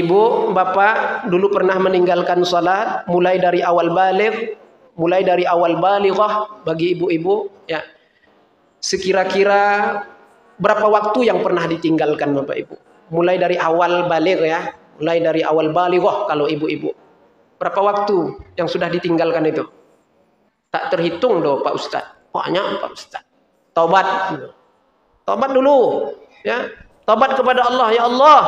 Ibu, bapak dulu pernah meninggalkan salat mulai dari awal balik, mulai dari awal balighah bagi ibu-ibu ya. Sekira-kira berapa waktu yang pernah ditinggalkan Bapak Ibu? Mulai dari awal balik ya, mulai dari awal balighah kalau ibu-ibu. Berapa waktu yang sudah ditinggalkan itu? Tak terhitung doh Pak Ustaz. Banyak Pak Ustaz. Taubat. Taubat dulu ya. Taubat kepada Allah, ya Allah,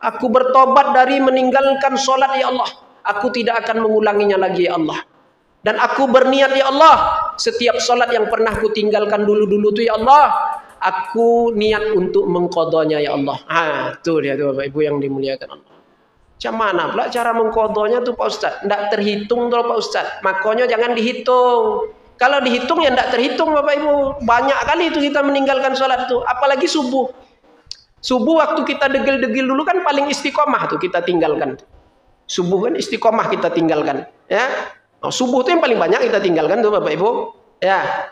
aku bertobat dari meninggalkan sholat ya Allah. Aku tidak akan mengulanginya lagi ya Allah. Dan aku berniat ya Allah, setiap sholat yang pernah ku tinggalkan dulu-dulu tuh ya Allah, aku niat untuk mengqadanya ya Allah. Tuh dia tuh Bapak Ibu yang dimuliakan Allah. Macam mana pula cara mengqadanya tuh Pak Ustaz? Tidak terhitung tuh Pak Ustaz. Makanya jangan dihitung. Kalau dihitung ya tidak terhitung Bapak Ibu. Banyak kali itu kita meninggalkan sholat tuh. Apalagi subuh. Subuh waktu kita degil-degil dulu kan paling istiqomah tuh kita tinggalkan. Subuh kan istiqomah kita tinggalkan. Ya. Subuh itu yang paling banyak kita tinggalkan tuh Bapak Ibu. Ya.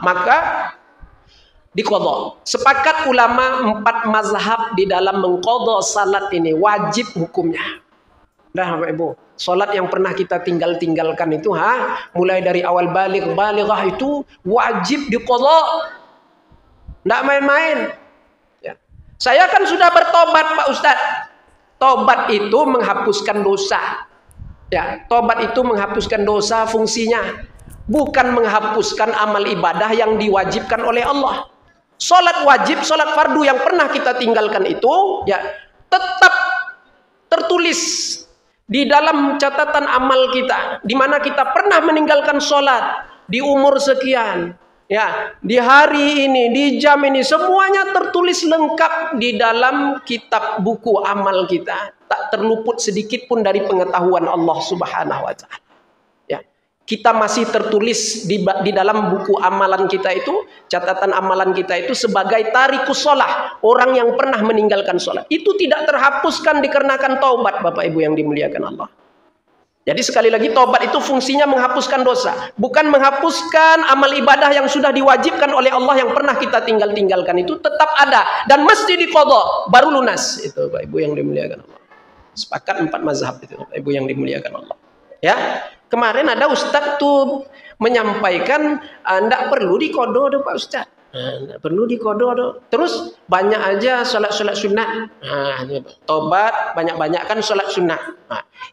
Maka diqadha. Sepakat ulama 4 mazhab di dalam mengqadha salat ini wajib hukumnya. Nah Bapak Ibu, salat yang pernah kita tinggalkan itu mulai dari awal balighah itu wajib diqadha. Enggak main-main. Ya. Saya kan sudah bertobat Pak Ustadz. Tobat itu menghapuskan dosa. Ya, tobat itu menghapuskan dosa fungsinya. Bukan menghapuskan amal ibadah yang diwajibkan oleh Allah. Sholat wajib, sholat fardu yang pernah kita tinggalkan itu ya tetap tertulis di dalam catatan amal kita, di mana kita pernah meninggalkan sholat di umur sekian, ya di hari ini, di jam ini, semuanya tertulis lengkap di dalam kitab buku amal kita, tak terluput sedikit pun dari pengetahuan Allah Subhanahu Wa Taala. Kita masih tertulis di dalam buku amalan kita itu, catatan amalan kita itu sebagai tarikus sholah, orang yang pernah meninggalkan sholat. Itu tidak terhapuskan dikarenakan taubat Bapak Ibu yang dimuliakan Allah. Jadi sekali lagi taubat itu fungsinya menghapuskan dosa, bukan menghapuskan amal ibadah yang sudah diwajibkan oleh Allah yang pernah kita tinggalkan itu tetap ada dan mesti diqadha baru lunas. Itu Bapak Ibu yang dimuliakan Allah. Sepakat 4 mazhab itu Bapak Ibu yang dimuliakan Allah. Ya. Kemarin ada Ustadz tuh menyampaikan enggak perlu diqadha Pak Ustadz. Enggak perlu diqadha. Terus banyak aja salat-salat sunat. Tobat banyak-banyak kan salat sunat.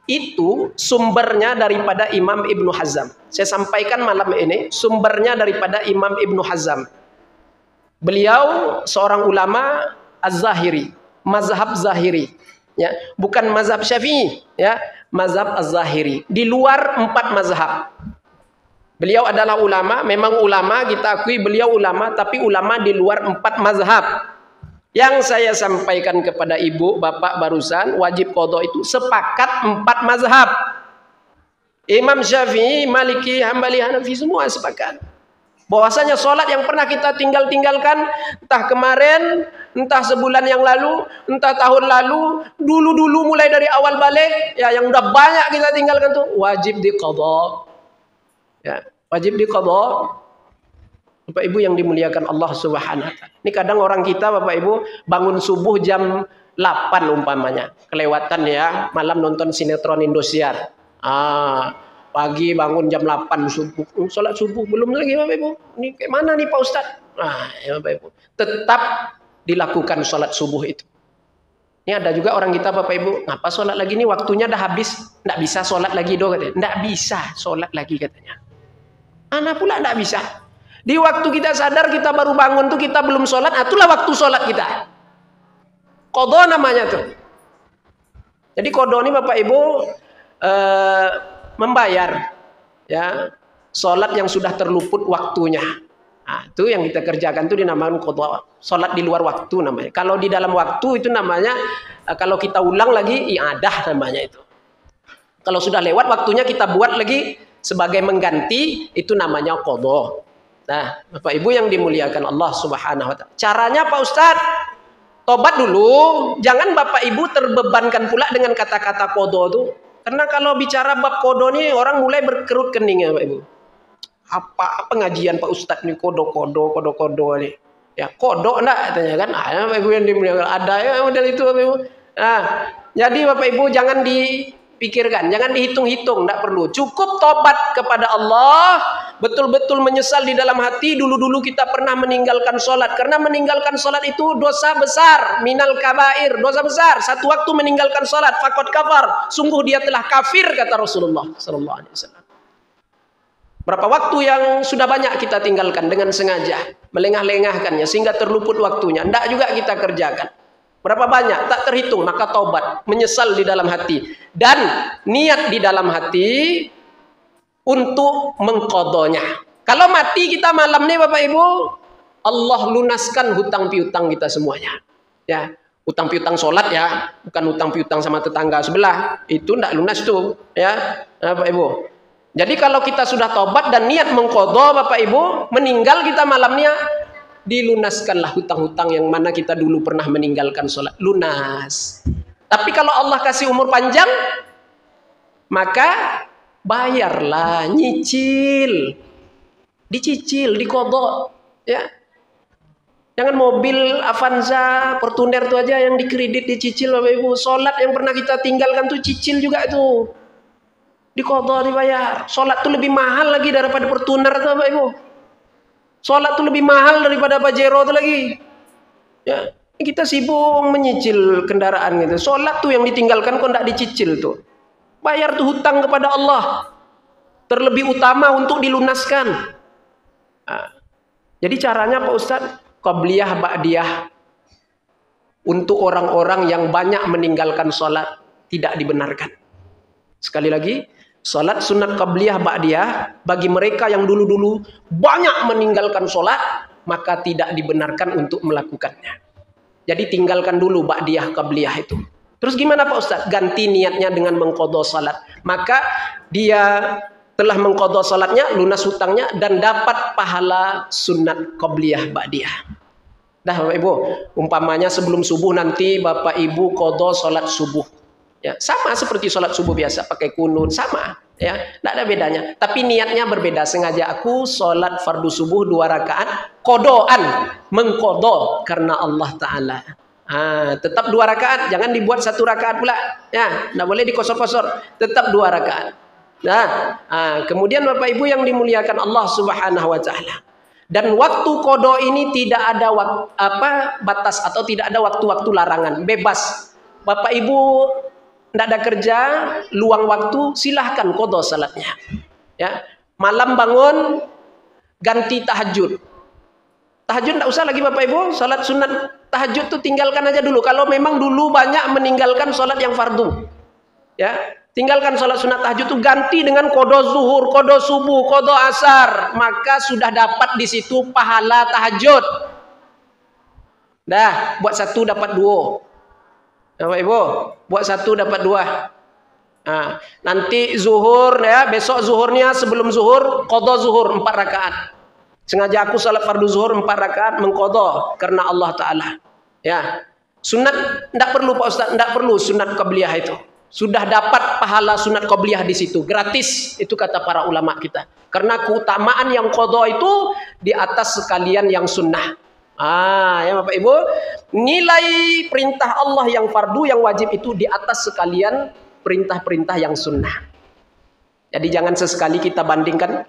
Itu sumbernya daripada Imam Ibnu Hazm. Saya sampaikan malam ini sumbernya daripada Imam Ibnu Hazm. Beliau seorang ulama Az-Zahiri, mazhab Zahiri. Ya, bukan mazhab Syafi'i, ya, mazhab Az-Zahiri. Di luar 4 mazhab. Beliau adalah ulama, memang ulama, kita akui beliau ulama, tapi ulama di luar 4 mazhab. Yang saya sampaikan kepada ibu, bapak barusan, wajib qadha itu sepakat 4 mazhab. Imam Syafi'i, Maliki, Hambali, Hanafi semua sepakat. Bahwasanya sholat yang pernah kita tinggalkan, entah kemarin, entah sebulan yang lalu, entah tahun lalu, dulu mulai dari awal balik, ya yang udah banyak kita tinggalkan tuh wajib diqadha. Ya, wajib diqadha. Bapak Ibu yang dimuliakan Allah Subhanahu wa taala. Ini kadang orang kita Bapak Ibu bangun subuh jam 8 umpamanya, kelewatan ya, malam nonton sinetron Indosiar. Pagi bangun jam 8 subuh, sholat subuh belum lagi Bapak Ibu. Ini kayak mana nih Pak Ustadz? Ya Bapak Ibu, tetap dilakukan sholat subuh itu. Ini ada juga orang kita Bapak Ibu, ngapa sholat lagi nih, waktunya dah habis, nggak bisa sholat lagi doh katanya. Nggak bisa sholat lagi katanya. Anak pula nggak bisa. Di waktu kita sadar kita baru bangun tuh kita belum sholat, itulah waktu sholat kita. Qadha namanya tuh. Jadi qadha ini Bapak Ibu membayar ya sholat yang sudah terluput waktunya. Itu yang kita kerjakan itu dinamakan qadha. Sholat di luar waktu namanya. Kalau di dalam waktu itu namanya, kalau kita ulang lagi i'adah namanya itu. Kalau sudah lewat waktunya kita buat lagi sebagai mengganti, itu namanya qadha. Nah, Bapak Ibu yang dimuliakan Allah Subhanahu wa taala. Caranya Pak Ustadz, tobat dulu, jangan Bapak Ibu terbebankan pula dengan kata-kata qadha itu. Karena kalau bicara bab qadha nih orang mulai berkerut kening ya Pak Ibu. Apa pengajian Pak Ustadz nih qadha nih. Ya qadha enggak katanya kan. Bapak Ibu yang dimuliakan, ada ya model itu Bapak Ibu. Nah, Jadi Bapak Ibu jangan dipikirkan, jangan dihitung-hitung, tidak perlu. Cukup tobat kepada Allah, betul-betul menyesal di dalam hati. Dulu-dulu kita pernah meninggalkan sholat, karena meninggalkan sholat itu dosa besar, minal kabair, dosa besar. Satu waktu meninggalkan sholat, faqad kafar, sungguh dia telah kafir, kata Rasulullah Sallallahu Alaihi Wasallam. Berapa waktu yang sudah banyak kita tinggalkan dengan sengaja, melengah-lengahkannya sehingga terluput waktunya. Tidak juga kita kerjakan. Berapa banyak, tak terhitung. Maka taubat, menyesal di dalam hati, dan niat di dalam hati untuk mengqadanya. Kalau mati kita malam nih Bapak Ibu, Allah lunaskan hutang piutang kita semuanya. Ya, hutang piutang sholat ya, bukan hutang piutang sama tetangga sebelah. Itu tidak lunas tuh, ya Bapak Ibu. Jadi kalau kita sudah tobat dan niat mengqadha Bapak Ibu, meninggal kita malamnya, dilunaskanlah hutang-hutang yang mana kita dulu pernah meninggalkan sholat. Lunas. Tapi kalau Allah kasih umur panjang, maka bayarlah, nyicil. Dicicil, diqadha. Ya. Jangan mobil Avanza, Fortuner itu aja yang dikredit, dicicil Bapak Ibu. Sholat yang pernah kita tinggalkan tuh cicil juga itu. Diqadha, dibayar. Sholat itu lebih mahal lagi daripada Fortuner itu Bapak Ibu. Sholat itu lebih mahal daripada Pajero itu lagi. Ya, kita sibuk menyicil kendaraan gitu. Sholat tuh yang ditinggalkan kok tidak dicicil tuh. Bayar tuh hutang kepada Allah. Terlebih utama untuk dilunaskan. Nah, jadi caranya Pak Ustadz, qabliyah ba'diyah. Untuk orang-orang yang banyak meninggalkan sholat tidak dibenarkan. Sekali lagi, sholat sunat qabliyah ba'diyah bagi mereka yang dulu-dulu banyak meninggalkan sholat, maka tidak dibenarkan untuk melakukannya. Jadi tinggalkan dulu ba'diyah qabliyah itu. Terus gimana Pak Ustadz? Ganti niatnya dengan mengqadha sholat. Maka dia telah mengqadha sholatnya, lunas hutangnya, dan dapat pahala sunat qabliyah ba'diyah. Dah Bapak Ibu, umpamanya sebelum subuh nanti Bapak Ibu qadha sholat subuh. Ya, sama seperti sholat subuh biasa, pakai kunut, sama, ya, tidak ada bedanya. Tapi niatnya berbeda. Sengaja aku sholat fardu subuh 2 rakaat, qadhaan, mengqadha karena Allah Taala. Tetap 2 rakaat, jangan dibuat 1 rakaat pula. Ya, tidak boleh dikosor-kosor, tetap 2 rakaat. Nah, kemudian Bapak Ibu yang dimuliakan Allah Subhanahu Wa Taala. Dan waktu qadha ini tidak ada batas atau tidak ada waktu-waktu larangan, bebas. Bapak Ibu tidak ada kerja, luang waktu, silahkan qadha salatnya. Ya, malam bangun, ganti tahajud. Tahajud tidak usah lagi Bapak Ibu, salat sunat tahajud itu tinggalkan aja dulu. Kalau memang dulu banyak meninggalkan salat yang fardu, ya, tinggalkan salat sunat tahajud itu, ganti dengan qadha zuhur, qadha subuh, qadha asar, maka sudah dapat di situ pahala tahajud. Dah, buat 1 dapat 2. Bapak Ibu, buat 1 dapat 2. Nanti zuhur ya, besok zuhurnya sebelum zuhur qadha zuhur 4 rakaat. Sengaja aku salat fardu zuhur 4 rakaat mengqadha karena Allah Taala. Ya. Sunat tidak perlu Pak Ustaz, tidak perlu sunat qabliyah itu. Sudah dapat pahala sunat qabliyah di situ, gratis, itu kata para ulama kita. Karena keutamaan yang qadha itu di atas sekalian yang sunnah. Ya Bapak Ibu, nilai perintah Allah yang fardu, yang wajib itu di atas sekalian perintah-perintah yang sunnah. Jadi jangan sesekali kita bandingkan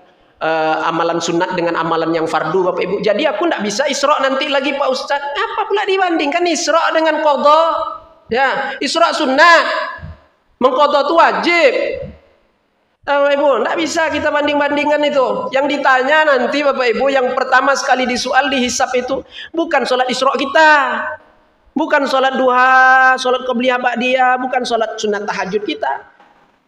amalan sunat dengan amalan yang fardu Bapak Ibu. Jadi aku tidak bisa Isra nanti lagi Pak Ustaz. Apa pula dibandingkan Isra dengan qadha? Ya, Isra sunnah, mengqadha itu wajib. Bapak Ibu, tidak bisa kita banding-bandingkan itu. Yang ditanya nanti Bapak Ibu, yang pertama sekali disoal, dihisap itu bukan sholat Isra kita, bukan sholat duha, sholat qabliyah ba'diyah, bukan sholat sunat tahajud kita.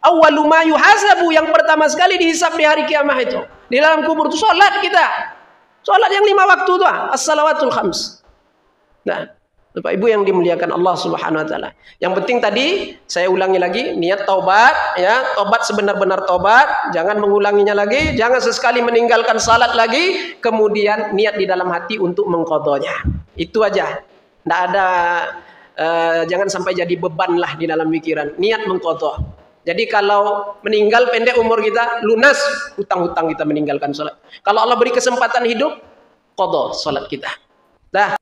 Awwalu ma yuhasabu, yang pertama sekali dihisap di hari kiamat itu, di dalam kubur itu sholat kita. Sholat yang 5 waktu itu, as-salawatul khams. Nah, Bapak Ibu yang dimuliakan Allah Subhanahu Wa Taala. Yang penting tadi saya ulangi lagi, niat taubat, ya, taubat sebenar-benar taubat, jangan mengulanginya lagi, jangan sesekali meninggalkan salat lagi, kemudian niat di dalam hati untuk mengqadhanya. Itu aja. Tidak ada, jangan sampai jadi beban lah di dalam pikiran. Niat mengqadha. Jadi kalau meninggal pendek umur kita, lunas hutang-hutang kita meninggalkan salat. Kalau Allah beri kesempatan hidup, qadha salat kita. Dah.